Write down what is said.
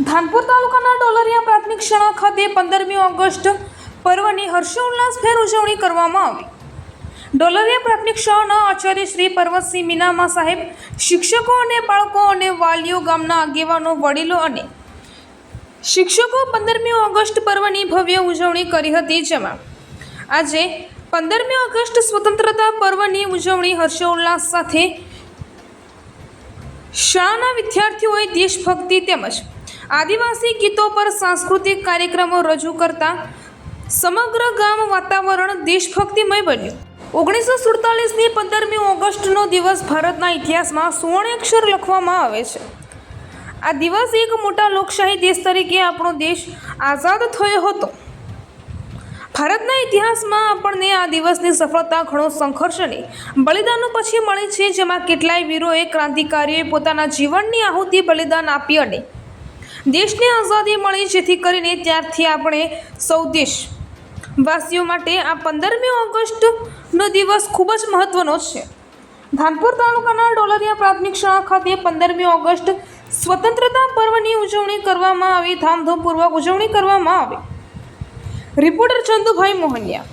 ધાનપુર તાલુકાના ડોલરિયા પ્રાથમિક શાળા ખાતે 15મી ઓગસ્ટ પર્વની હર્ષોલ્લાસભેર ઉજવણી કરવામાં આવી। ડોલરિયા પ્રાથમિક શાળાના આચાર્ય શ્રી પર્વતસિંહ મીનામા સાહેબ, શિક્ષકો અને બાળકો અને વાલીઓ, ગામના આગેવાનો, વડીલો અને શિક્ષકો 15મી ઓગસ્ટ પર્વની ભવ્ય ઉજવણી કરી હતી। જેમાં આજે 15મી ઓગસ્ટ સ્વતંત્રતા પર્વની ઉજવણી હર્ષોલ્લાસ સાથે શાળાના વિદ્યાર્થીઓએ દેશભક્તિ તેમજ આદિવાસી ગીતો પર સાંસ્કૃતિક કાર્યક્રમો રજૂ કરતા સમગ્ર ગામ વાતાવરણ દેશભક્તિમય બન્યું। 1947ની 15મી ઓગસ્ટનો દિવસ ભારતના ઇતિહાસમાં સુવર્ણાક્ષર લખવામાં આવે છે। આ દિવસ એક મોટા લોકશાહી દેશ તરીકે આપણો દેશ આઝાદ થયો હતો। ભારતના ઇતિહાસમાં આપણને આ દિવસની સફળતા ઘણો સંઘર્ષ અને બલિદાનો પછી મળી છે, જેમાં કેટલાય વીરોએ, ક્રાંતિકારીઓએ પોતાના જીવનની આહુતિ બલિદાન આપી અને દેશને આઝાદી મળી। જેથી કરીને ત્યારથી આપણે સૌ દેશવાસીઓ માટે આ 15મી ઓગસ્ટનો દિવસ ખૂબ જ મહત્વનો છે। ધાનપુર તાલુકાના ડોલરિયા પ્રાથમિક શાળા ખાતે 15મી ઓગસ્ટ સ્વતંત્રતા પર્વની ઉજવણી કરવામાં આવી। ધામધૂમપૂર્વક ઉજવણી કરવામાં આવી। રિપોર્ટર ચંદુભાઈ મોહનિયા।